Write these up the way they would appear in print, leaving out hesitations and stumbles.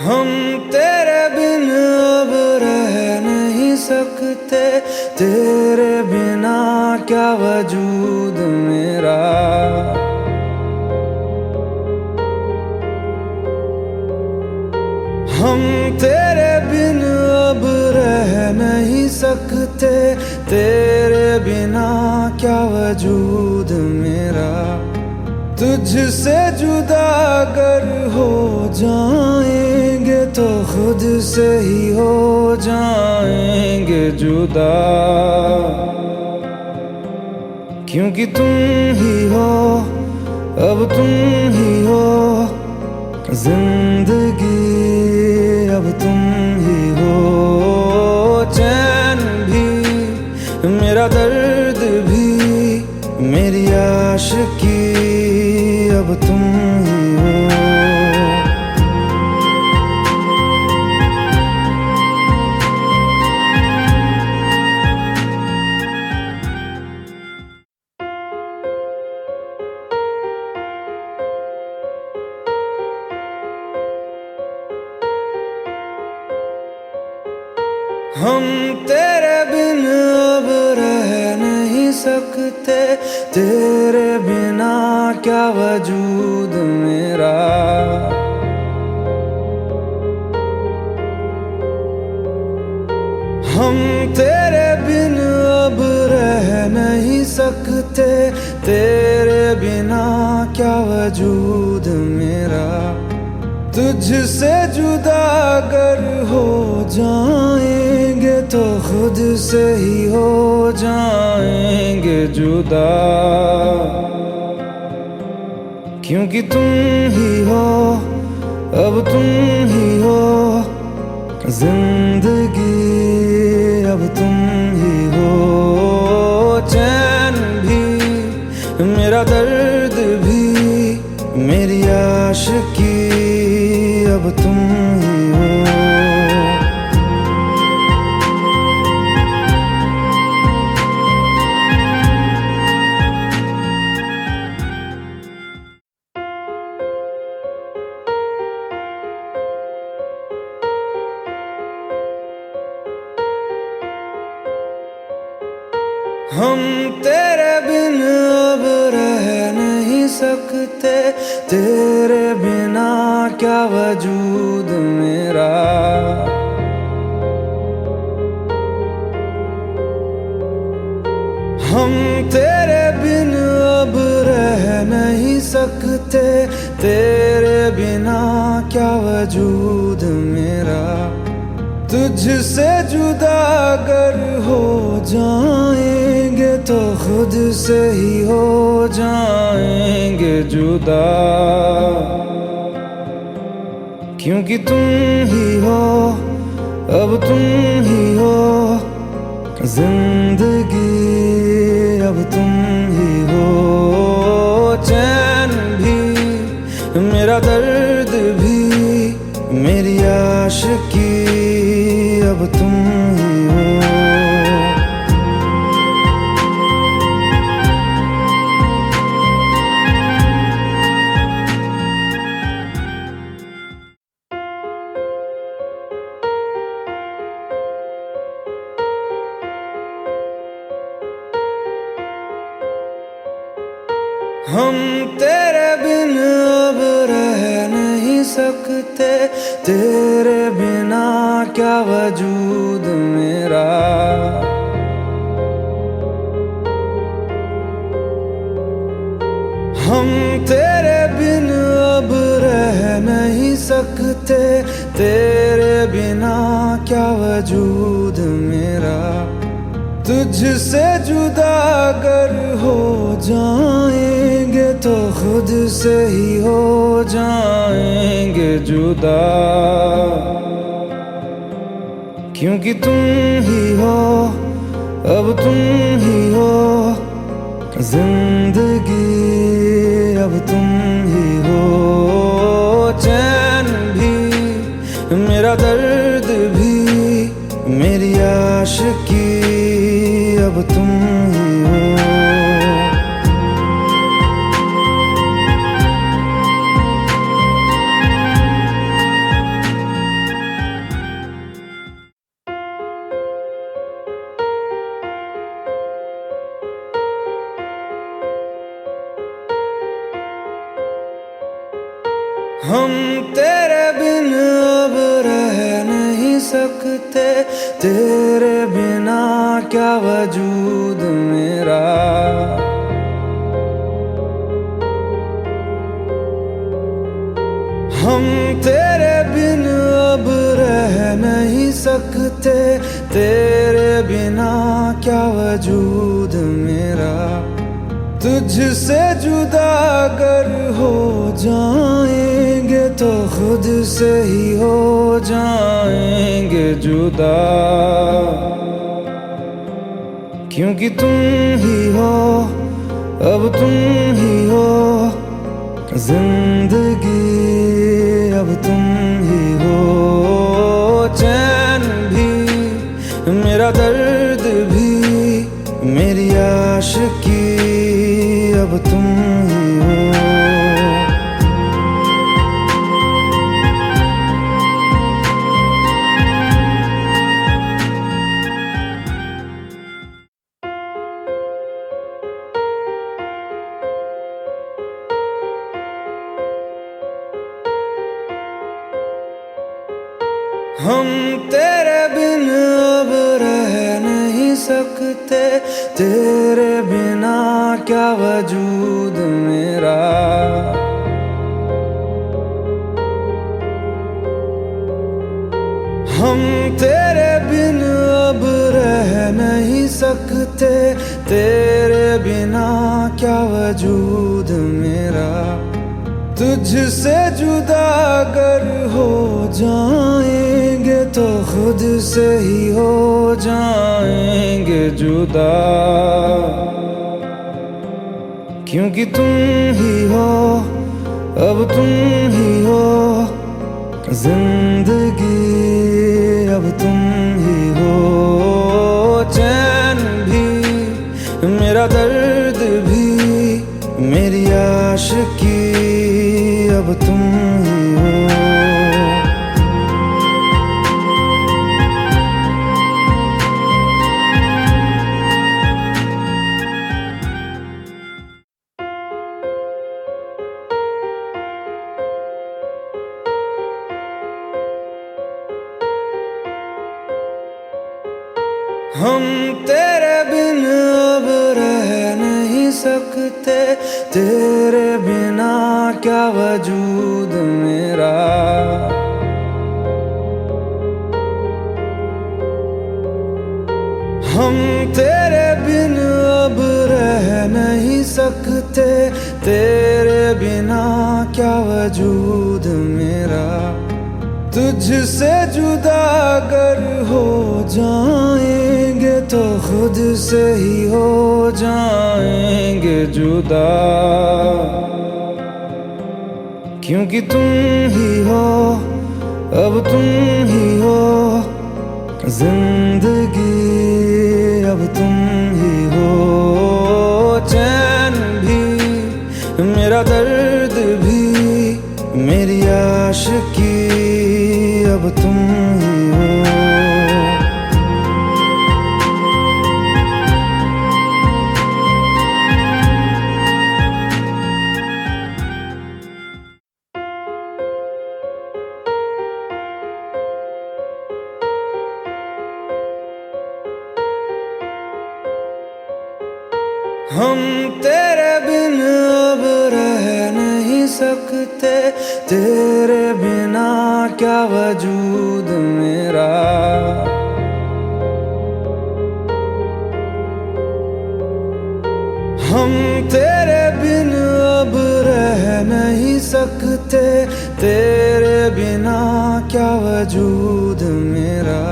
हम तेरे बिन अब रह नहीं सकते, तेरे बिना क्या वजूद मेरा। हम तेरे बिन अब रह नहीं सकते, तेरे बिना क्या वजूद मेरा। तुझसे जुदा अगर हो जाएंगे तो खुद से ही हो जाएंगे जुदा, क्योंकि तुम ही हो, अब तुम ही हो जिंदगी, अब तुम ही हो। चैन भी मेरा दर्द भी मेरी आशिकी, अब तुम ही हो। हम तेरे बिन अब रह नहीं सकते, तेरे बिना क्या वजूद मेरा। हम तेरे बिन अब रह नहीं सकते, तेरे बिना क्या वजूद मेरा। तुझसे जुदा अगर हो जाएंगे तो खुद से ही हो जाएंगे जुदा, क्योंकि तुम ही हो, अब तुम ही हो जिंदगी, अब तुम ही हो। चैन भी मेरा दर्द भी मेरी आशिकी, अब तुम ही हो। हम तेरे बिन अब रह नहीं सकते, तेरे बिना क्या वजूद मेरा। हम तेरे बिन अब रह नहीं सकते, तेरे बिना क्या वजूद मेरा। तुझसे जुदा अगर हो जाएंगे तो खुद से ही हो जाएंगे जुदा, क्योंकि तुम ही हो, अब तुम ही हो जिंदगी, अब तुम ही हो। चैन भी मेरा दर्द भी मेरी आशिकी, अब तुम ही हो। हम तेरे बिन अब रह नहीं सकते, तेरे बिना क्या वजूद मेरा। हम तेरे बिन अब रह नहीं सकते, तेरे बिना क्या वजूद मेरा। तुझसे जुदा अगर हो जाएंगे तो खुद से ही हो जाएंगे जुदा, क्योंकि तुम ही हो, अब तुम ही हो जिंदगी, अब तुम ही हो। चैन भी मेरा दर्द भी मेरी आशिकी, अब तुम ही हो। हम तेरे बिन अब रह नहीं सकते, तेरे बिना क्या वजूद मेरा। हम तेरे बिन अब रह नहीं सकते, तेरे बिना क्या वजूद मेरा। तुझसे जुदा अगर हो जाएंगे तो खुद से ही हो जाएंगे जुदा। क्योंकि तुम ही हो, अब तुम ही हो जिंदगी, अब तुम ही हो। चैन भी, मेरा दर्द भी, मेरी आशिकी, अब तुम ही हो। हम तेरे बिन अब रह नहीं सकते, तेरे बिना क्या वजूद मेरा। हम तेरे बिन अब रह नहीं सकते, तेरे बिना क्या वजूद मेरा। तुझसे जुदा अगर हो जाएंगे तो खुद से ही हो जाएंगे जुदा। क्योंकि तुम ही हो, अब तुम ही हो जिंदगी, अब तुम ही हो। चैन भी, मेरा दर्द भी, मेरी आशिकी, अब तुम ही हो। हम तेरे बिन अब रह नहीं सकते, तेरे बिना क्या वजूद मेरा। हम तेरे बिन अब रह नहीं सकते, तेरे बिना क्या वजूद मेरा। तुझसे जुदा अगर हो जाएंगे तो खुद से ही हो जाएंगे जुदा। क्योंकि तुम ही हो, अब तुम ही हो जिंदगी, अब तुम ही हो। चैन भी, मेरा दर्द भी, मेरी आशिकी, अब तुम ही हो। हम तेरे बिन अब रह नहीं सकते, तेरे बिना क्या वजूद मेरा। हम तेरे बिन अब रह नहीं सकते, तेरे बिना क्या वजूद मेरा।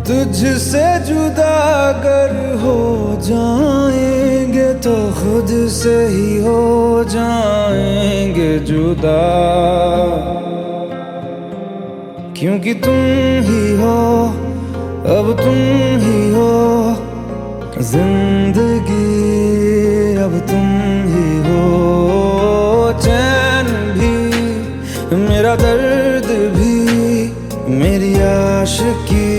तुझसे जुदा अगर हो जाएंगे तो खुद से ही हो जाएंगे जुदा। क्योंकि तुम ही हो, अब तुम ही हो जिंदगी, अब तुम ही हो। चैन भी, मेरा दर्द भी, मेरी आशिकी,